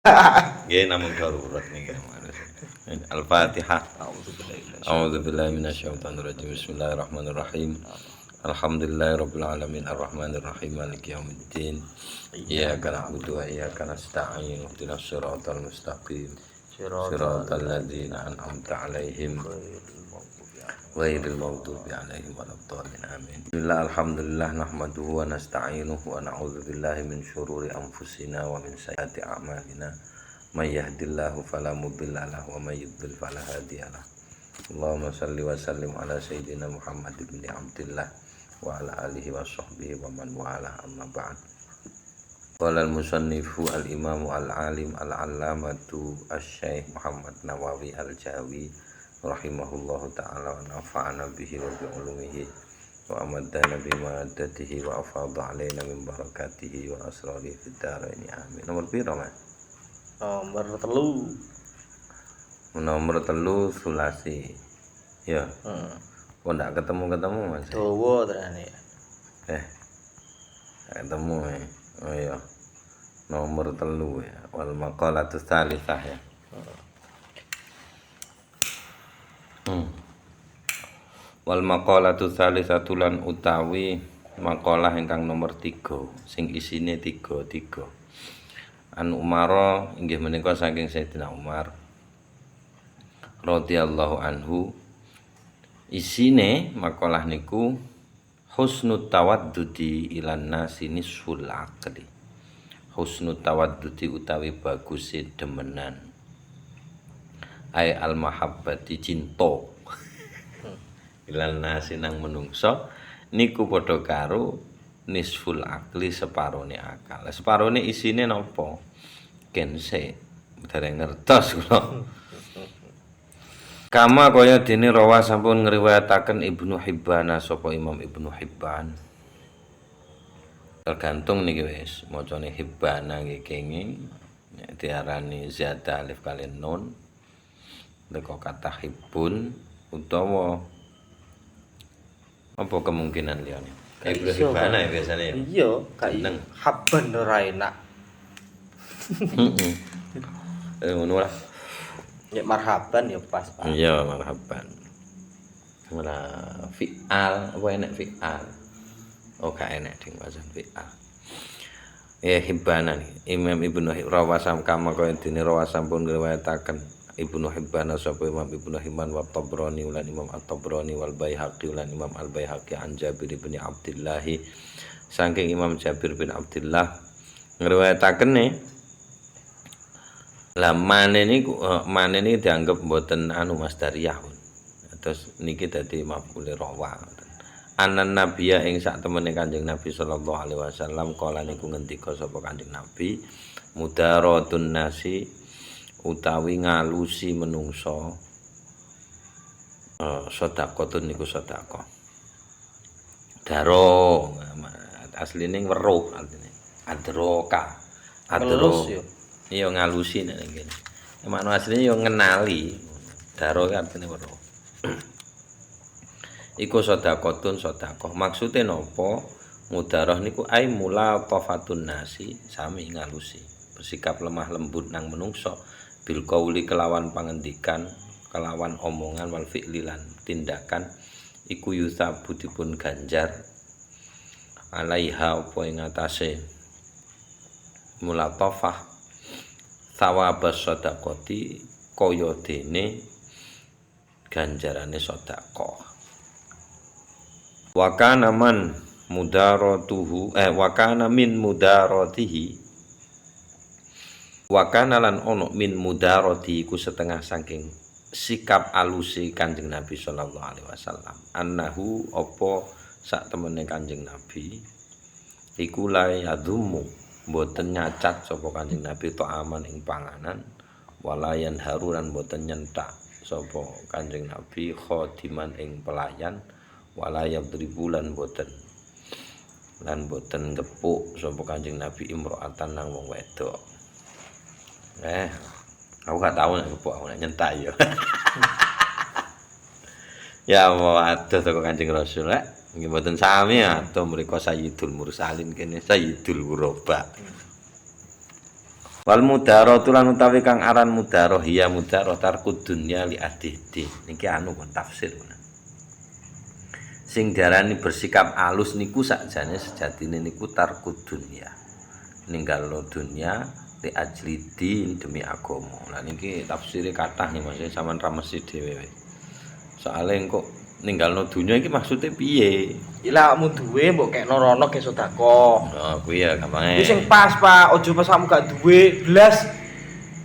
Nggih namung darurat niki. Al-Fatihah. A'udzubillahi minasyaitonir rajim. Bismillahirrahmanirrahim. Alhamdulillahirabbil alamin arrahmanir rahim maliki yaumiddin. Iyyaka na'budu wa iyyaka nasta'in. Ihdinas siratal mustaqim. Siratal ladzina an'amta 'alaihim ghairil maghdubi 'alaihim waladdallin. Amin. Bismillah alhamdulillah nahmaduhu wa nasta'inuhu wa na'udzu billahi min syururi anfusina wa min sayyiati a'malina. May yahdihillahu fala mudilla lahu wa may yudlil fala hadiyalah. Allahumma shalli wa sallim ala sayyidina Muhammad ibn Abdillah wa ala alihi wa sahbihi wa man wala amma ba'd. Qala al-musannifu al-imamu al-alim al-allamatu asy-syaikh Muhammad Nawawi al-Jawi rahimahullahu ta'ala wa nafa'ana bihi wa bi ulumihi wa amadana bi madatihi wa afadha alaina min barakatihi wa asrarihi fid dharain amin. Nomor piro, Mas? Nomor telu sulasi. Ya. Kok ndak ketemu-ketemu, Mas? Dawa terane. Ketemu ya. Oh iya. Nomor telu ya. Wal maqalatus tsalisah ya. Wal maqalatus tsalisatu lan utawi maqalah ingkang nomor 3 sing isine 3. An Umar inggih menika saking Sayyidina Umar radhiyallahu anhu. Isine makalah niku husnut tawaddudi ilan nasi nisful aqli. Husnut tawaddudi utawi baguse demenan. Ai al mahabbati cinta. Ilan nasi nang menungso niku padha karo nisful akli separone akal. Separone isine napa? Kense dereng ngertos kula. Kama kaya dene rawa sampun ngriwayataken Ibnu Hibban sapa Imam Ibnu Hibban. Tergantung niki wis macane Hibban nggih kenging diarani ziyada alif kalian nun. Leko kata hibbun utawa apa kemungkinan liyane? Ibnu Hibban ya biasanya ya. Iya, kayak habban ora enak. Ngono lah. Ya marhaban ya pas. Iya, marhaban. Ora fi'al, apa enak fi'al? Oh, gak enak ding wajan fi'al. Ya Hibban Imam Ibnu Rawasam kama kaya dene Rawasam pun ngriwayataken Ibnu Hibban sapa Imam Ibnu Hibban wa Tabrani ulan Imam At-Tabrani wal Baihaqi ulan Imam Al-Baihaqi an Jabir bin Abdullah saking Imam Jabir bin Abdullah ngriwayataken lah manene dianggap mboten anu masdariyah. Terus niki dadi maf'ul rawa. Anan nabiya ing sak temene Kanjeng Nabi sallallahu alaihi wasallam kala niku ngendika sapa Kanjeng Nabi mudaratun nasi utawi ngalusi menungso sedekahun niku sedekah. Daro asline weruh artine. Adroka. Adro. Iya ngalusi nek ngene. Makna asline yo ngenali. Daro artine weruh. Iku sedekahun sedekah. Maksude napa? Mudarah niku ai mula tafatun nasi sami ngalusi. Bersikap lemah lembut nang menungso bil qauli kelawan pangendikan kelawan omongan wal fi'li lan tindakan iku yusabu dipun ganjar alaiha apa ing atase mulatafah thawabas sedekati kaya dene ganjarane sedekah wa kana man mudaratuhu wa kana min mudaratihi wa kana lan ono min mudarati iku setengah saking sikap alusi Kanjeng Nabi sallallahu alaihi wasallam annahu apa sak temene Kanjeng Nabi iku la yadhumu mboten nyacat sapa Kanjeng Nabi ta'aman ing panganan walayan haruran mboten nyentak sapa Kanjeng Nabi khadiman ing pelayan walayab dribulan mboten gepuk sapa Kanjeng Nabi imro'atan nang wong wedok. Aku gak tahu nek gepuk aku nek nyentak ya. Ya Allah adoh saka Kanjeng Rasul nggih mboten sami adoh mriku Sayyidul Mursalin kene Sayyidul Ghuraba. Wal mudaratu lan utawi kang aran mudaroh ya mudaroh tarkud dunya li adidi. Niki anu pun tafsir. Sing diarani bersikap alus niku sakjane sejatine niku tarkud dunya. Ninggalno dunya li ajli din demi agama. Lah niki tafsire kathah nih Mas, sampean ra mesti dhewe. Soale engko ninggalno dunya iki maksude piye? Lah mu duwe mbok kekno rono ge sedekah. Oh, kuwi ya gampange. Iki sing pas, Pak. Ojo pas kamu gak duwe blas.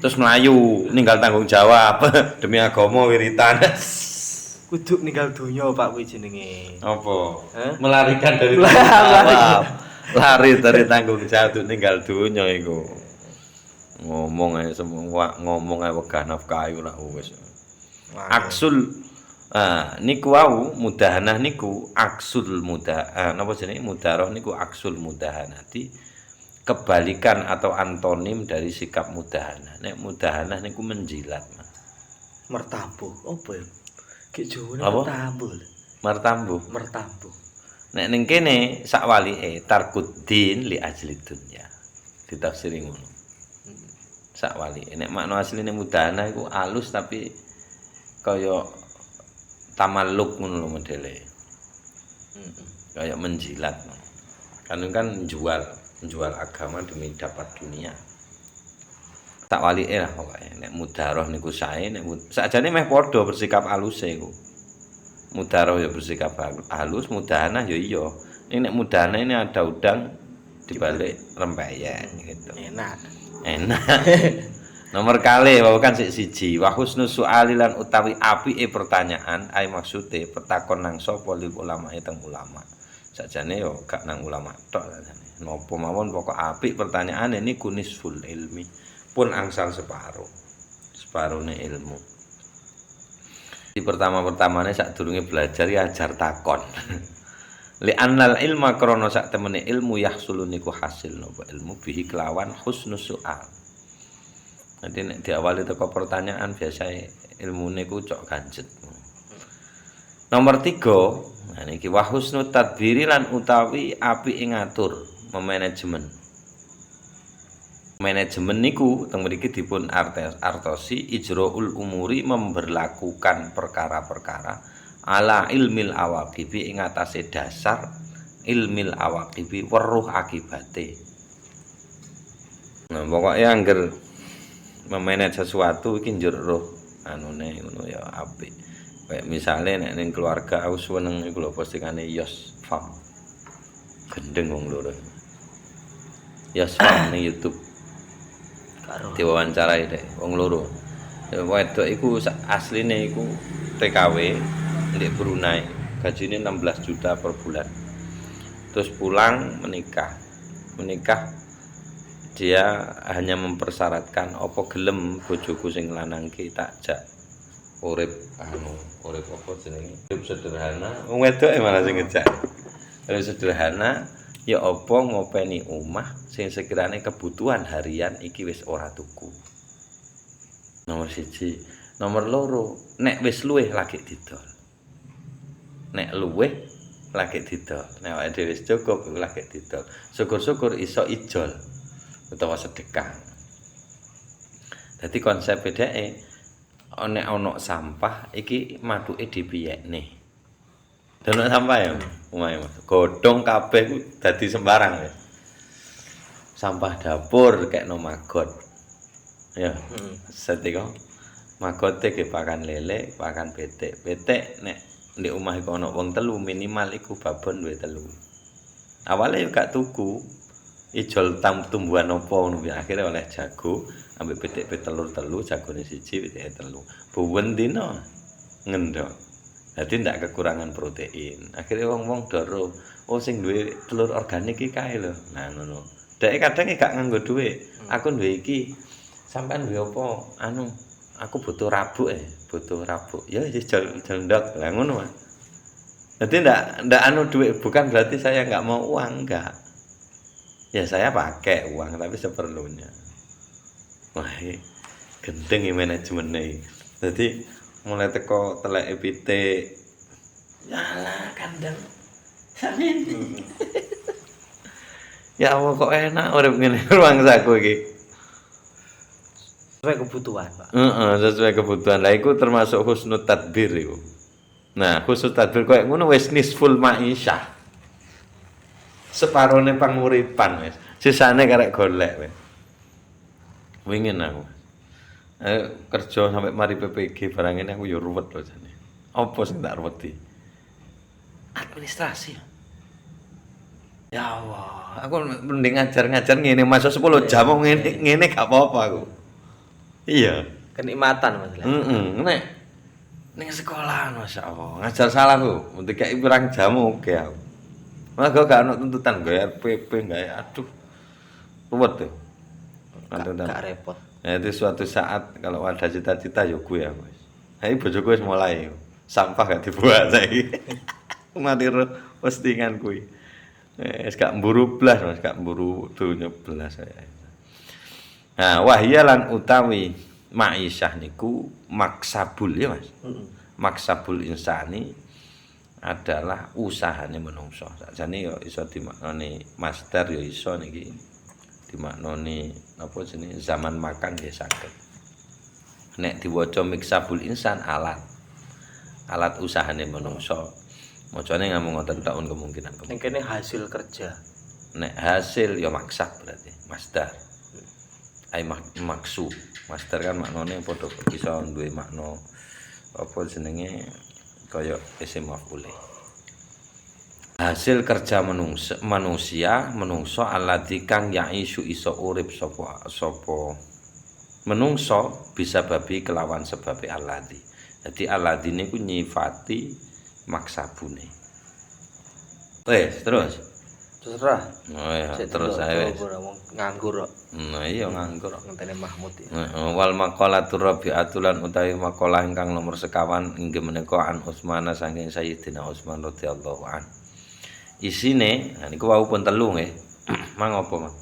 Terus melayu, ninggal tanggung jawab demi agama wiritan. Kudu ninggal dunya, Pak, kuwi jenenge. Apa? Hah? Melarikan dari tanggung jawab. Lari dari tanggung jawab ninggal dunya iku. Ngomong ae semua ngomong ae wegah nafkah iku lak wis. Aksul niku wau mudahanah niku aksul napa jenenge mudaroh niku aksul mudahanati kebalikan atau antonim dari sikap mudahanah. Nek mudahanah niku menjilat, Mas. Mertabuh. Apa ya? Ki Jawa mertabuh. Mertabuh. Nek ning kene sak walike tarkuddin li ajli dunya. Ditafsiri ngono. Sak walike nek makna asline mudahanah iku alus tapi kaya tamalluk ngono lho modele. Kayak menjilat. Kan menjual agama demi dapat dunia. Tak walike lah pokoke nek mudaroh niku sae nek sakjane meh padha bersikap aluse iku. Mudaroh ya bersikap halus, mudahanah ya iya. Ini nek mudahanah ini ada udang dibalik rempeyek gitu. Enak. Nomor kali wawakan siji wa husnul su'ali lan utawi apike pertanyaan ai maksude petakon nang sapa lil ulama teng ulama. Sakjane yo gak nang ulama tok sakjane. Napa mawon pokok apik pertanyaane niku nisful ilmi pun angsal separone ilmu. Di pertama-pertamane sadurunge belajar ya ajar takon. Li annal ilma krana sak temene ilmu yahsulu niku hasil napa ilmu bihi kelawan husnus su'al. Nanti nek diawali teko pertanyaan biasa ilmune ku cok ganjet. Nomor 3, nah niki wa husnut tadbiri lan utawi apike ngatur, memanajemen. Manajemen niku teng mriki dipun artosi ijraul umuri memberlakukan perkara-perkara ala ilmil awaqibi ing atase dasar ilmil awaqibi weruh akibate. Nah, pokoknya angger memanage sesuatu iki njur roh anune ngono ya apik. Kayak misale nek ning keluarga aku seneng iku lho postingane Yos Fam. Gendeng wong loro. Yos Fam ning YouTube. Karo Diwawancarai deh wong loro. Wedok iku asline iku TKW di Brunei. Gajine 16 juta per bulan. Terus pulang menikah. Dia hanya mempersyaratkan opo gelem bojoku sing lanang ki tak jak urip apa jenenge urip sederhana wong wedoke malah sing ngejak urip sederhana ya apa ngopeni omah sing sekirane kebutuhan harian iki wis ora tuku. Nomor 1, nomor 2 nek wis luweh lagi didol. Nek luweh lagi didol. Nek awake dhewe wis cukup lagi didol. Syukur-syukur iso ijol. Utawa sedekah. Dadi konsep bedake nek ana sampah iki mathuke dipiyekne. Ono sampah ya, omahe Mas. Godhong kabeh ku dadi sembarang ya. Sampah dapur kekno magot. Ya. Setiko magote ge pakan lele, pakan betek. Betek nek ndek omah iku ana wong 3 minimal iku babon duwe 3. Awale yo gak tuku. Ijol tumbuhan apa ngono akhire oleh jago ambek betik telur-telur jagone siji betike 3 buwen dina ngendok dadi ndak kekurangan protein akhire wong-wong doro sing duwe telur organik iki kae lho nah ngono dek kadang gak nganggo dhuwit aku duwe iki sampean duwe apa aku butuh rabuk ya wis jendok lah ngono Mas dadi ndak dhuwit bukan berarti saya enggak mau uang enggak. Ya saya pakai uang tapi seperlunya. Wah, gendeng manajemennya. Jadi mulai teko telek pitik. Yalah kandang. Samin. Ya Allah kok enak urip ngene ruang saku iki. sesuai kebutuhan, Pak. Sesuai kebutuhan. Lah iku termasuk husnul tadbir iku. Nah, husnul tadbir koyo ngono wis nisful ma'isyah. Separone panguripan wis. Sisane karek golek wis. Wingin aku. Kerja sampai mari PPG barang ini aku ya ruwet lho jane. Apa sing tak ruweti? Administrasi. Ya Allah, aku mending ngajar-ngajar ngene masa 10 jam ngene gak apa-apa aku. Iya. Kenikmatan Mas. Nek ning sekolahan masyaallah, ngajar salah ku, mesti kayak pirang jam oke aku. Malah gak ono tuntutan gaya PP gaya aduh. Ruwet tuh. Gak repot. Nah, itu suatu saat kalau ada cita-cita ya gue ya Mas. Nah, ini bojoku wis mulai sampah gak dibuat saiki. Mati postingan kuwi. Wis gak mburu blas Mas, gak mburu donya blas saya. Nah, wahya lan utawi ma'isyah niku maksabul ya Mas. Maksabul insani adalah usahane menungso. Sakjane ya iso dimaknani master ya iso niki. Dimaknani apa jenenge zaman makan nggih saged. Nek diwaca miksabul insan alat usahane menungso. Macane ngamung ngoten taun kemungkinan. Ning kene hasil kerja. Nek hasil ya maksab berarti masdar. Ai maksu. Masdar kan maknane padha iso duwe makna apa jenenge kaya isim maf'ul. Hasil kerja menungso alladzi kang yaisu iso urip sapa menungso bisa babi kelawan sebabe alladzi. Dadi alladzi niku nyifati maksabune. Terus. Terserah. Oh ya, terus ae wis. Nganggur kok. Nah iya nganggur. Ngenteni Mahmud ya. Wal maqalatur rabi'atulan utawi maqalah ingkang nomor sekawan inggih menika an Utsman saking Sayyidina Utsman radhiyallahu an. Isine niku wau pun telu nggih. Mang apa, Mas?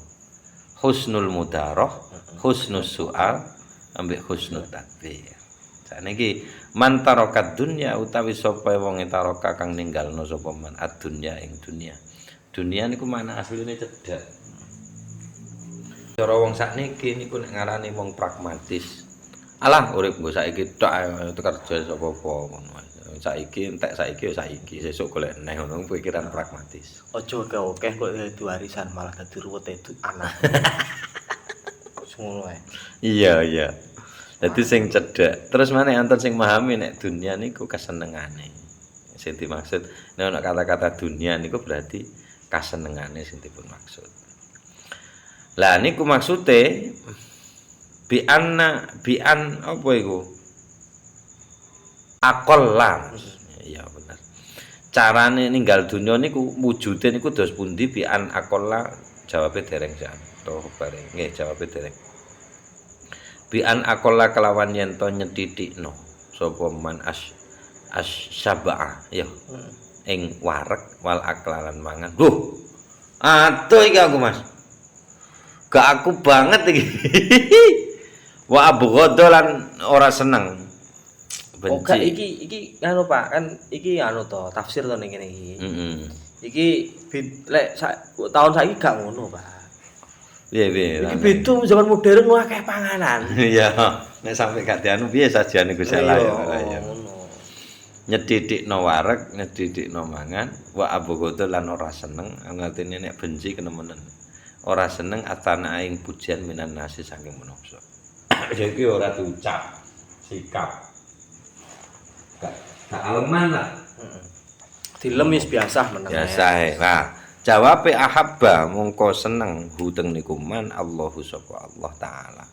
Husnul mudarah, husnus su'al, ambek husnul tadbir. Sakniki man tarakat dunya utawi sapa wong taraka kang ninggalno sapa man ad-dunya ing dunya. Dunia niku mana asline cedhak. Cara wong sakniki niku nek ngarani wong pragmatis. Alah urip nggo saiki tok ae kerja sapa apa ngono. Saiki entek saiki ya saiki, sesuk golek neh ngono pikiran pragmatis. Aja akeh kok dadi warisan malah dadi ruwet itu anak. Ngono ae. Iya. Dadi sing cedhak. Terus maneh anten sing memahami nek dunia niku kesenengane. Sing dimaksud nek ana kata-kata dunia niku berarti kasenengane sing dipun maksud. Lah niku maksude bi an apa iku? Aqalla. Iya bener. Carane ninggal dunya niku wujude niku dos pundi bi an aqalla jawabe dereng jan. To bareng. Nggih jawabe dereng. Bi an aqalla kelawan yen to nyethithikno sapa man asy-syab'a ya. Ing wareg wal aklalan mangan. Loh. Atuh iki aku, Mas. Gak aku banget iki. Wa abghadha lan ora seneng. Benci. Oh, iki anu Pak, kan iki anu to, tafsir to ning kene iki. Iki lek tahun saiki gak ngono, Pak. Piye. Iki beda zaman modern akeh panganan. Iya. Nek sampe gak dianu piye sajane Gusti Allah ya. Ngono. Nyedhithikno wareg, nyedhithikno mangan, wa abghadha lan ora seneng, ngatine nek benci kenemenen. Ora seneng atana ing pujian minan nasi saking manungsa. Ya iki ora diucap, sikap. Gak aleman lah. Dilem wis biasa meneng. Biasa ae. Nah, jawabe ahabba mongko seneng huteng niku man Allahu sapa Allah taala.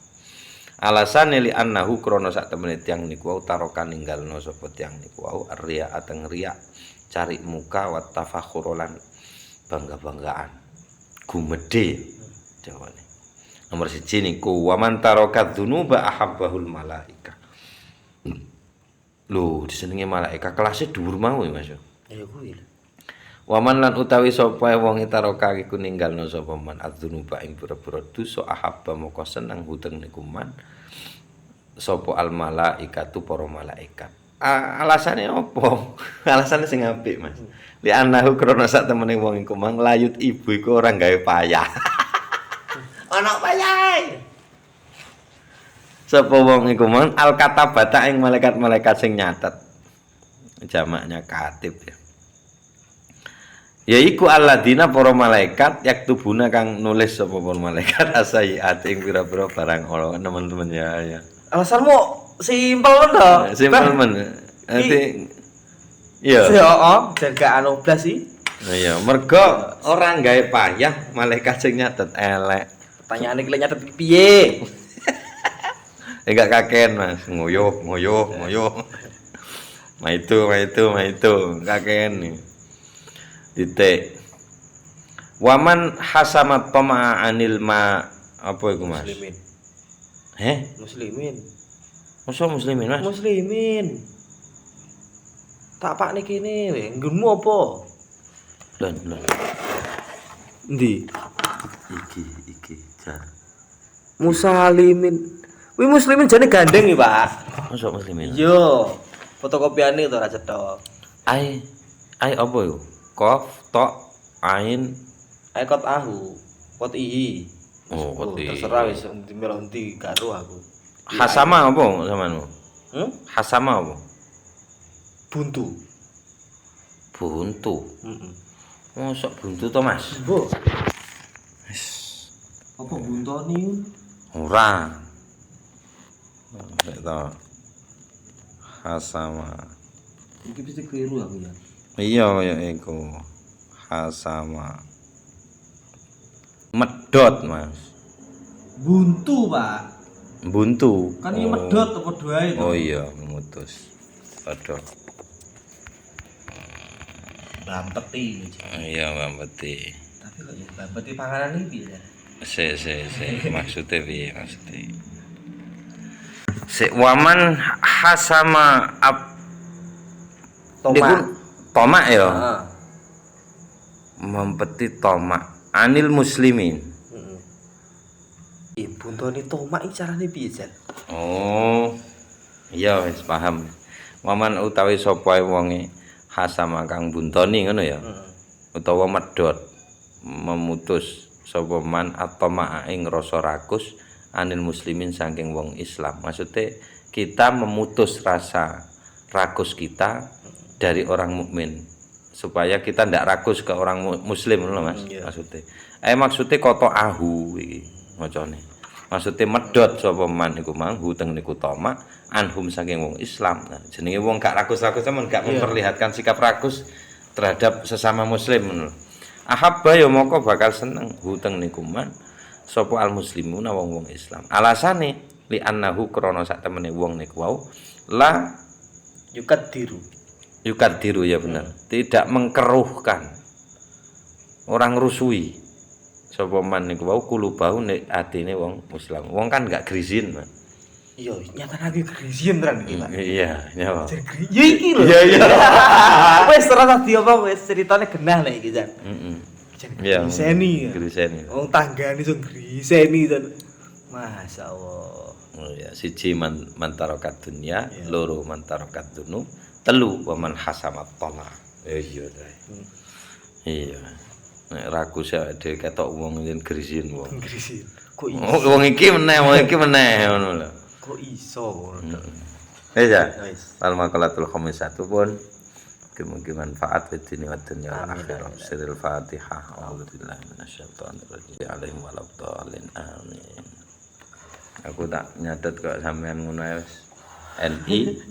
Alasane li annahu krana sak temene tiyang niku wau tarokan ninggalno sapa tiyang niku wau riya ateng riya cari muka wa tafakhur lan bangga-banggaan gumedhe jawane nomor 1 niku wa man taraka dzunuba ahabbahul malaika lho disenenge malaika kelasé dhuwur mau ya Mas ya kuwi waman lan utawi sapa wong taraka iku ninggalno sapa man adzunuba ing pira-pira dosa ahabba moko seneng huteng niku man sapa al malaikatu para malaikat. Alasane opo? Alasane sing apik, Mas. Li annahu krana sak temene wong iku mang layut ibu iku ora gawe payah. Ana payah. Sapa wong iku mang al-katabata ing malaikat-malaikat sing nyatet. Jamaknya katib ya. Yaiku alladzina para malaikat yaktubuna kang nulis sapa para malaikat asayiat ing pira-pira barang ala teman-teman ya. Alasanmu simpel men to. Simpel men. Nanti iya. Jaga anu blas sih. Nah iya, mergo orang gawe payah malaikat sing nyatet elek. Pertanyaan iki nyatet piye? Enggak kaken Mas, ngoyo. Ma itu kaken nih. Titik. Waman hasamat tama anil ma apa iku Mas? Muslimin. Muslimin. Masa muslimin Mas? Muslimin. Tak pak niki kene, nggonmu apa? Lon. Endi? Iki jar. Musalimin. Wi muslimin jane gandeng iki, Pak. Masa muslimin? Yo. Fotokopiane to ra cetok. Ai apa yo? Qaf ta ain Aikot ahu. Kot ihi. oh putih. Terserah wis endi melo endi karo aku. Hasama apa sampean? Hasama apa? Buntu. Heeh. Mosok buntu to, Mas? Bu. Apa buntoni? Ora. Nek to. Hasama. Iki mesti keliru aku ya. Iya kaya iku. Hasama. Medot, Mas. Buntu, Pak. Buntu. Kan iki medhot apa doae to? Oh iya, memutus. Medot. Bampeti. Iya, Mbak. Tapi kok ya bampeti panganan iki piye? Maksudnya piye maksudnya? Waman hasama tomak ya. Heeh. Mempeti tomak anil muslimin. Heeh. Buntoni tomak iki carane piye, Jan? Oh. Iya wis paham. Waman utawi sapa wonge hasama kang buntoni ngono ya. Utawa medhot memutus sapa man atoma ing rasa rakus anil muslimin saking wong Islam. Maksudnya kita memutus rasa rakus kita dari orang mukmin supaya kita ndak rakus ke orang muslim lho Mas. Maksudnya. Maksudnya koto ahu iki macane. Maksudnya medhot sapa man iku mang huteng niku toma anhum saking wong Islam. Nah, jenenge wong gak rakus-rakus temen gak memperlihatkan sikap rakus terhadap sesama muslim ngono. Ahabba ya moko bakal seneng huteng niku man sapa al muslimuna wong Islam. Alasane li annahu krana sak temene wong niku wau la yukadiru ya benar. Tidak mengkeruhkan. Orang rusui. Sapa man niku wau kulubahu nek atine wong Islam. Wong kan gak grizin, Mas. Iya, nyatanake grizin tenan iki, Pak. Iya, nyawa. Ya iki lho. Iya. Wis ora tadi apa wis ceritane genah nek iki, Jan. Iya. Griseni. Wong tanggane iso griseni to. Masyaallah. Oh ya, siji mantarakat dunya, loro mantarakat dunu, telu waman hasamat tala. Iya ta. Iya. Nek rakus ya dhewe ketok wong yen grisin wong. Grisin. Kok iso? Oh, wong iki meneh ngono lho. Kok iso ngono. Ya. Al-maqalatul khamisatu pun mungkin manfaat fitni wa dunya wal akhirah. Siril Fatihah. A'udzubillahi minasyaitonir rajim. Alaihim waladhdallin. Amin. Aku tak nyatet kok sampean ngono wis. NI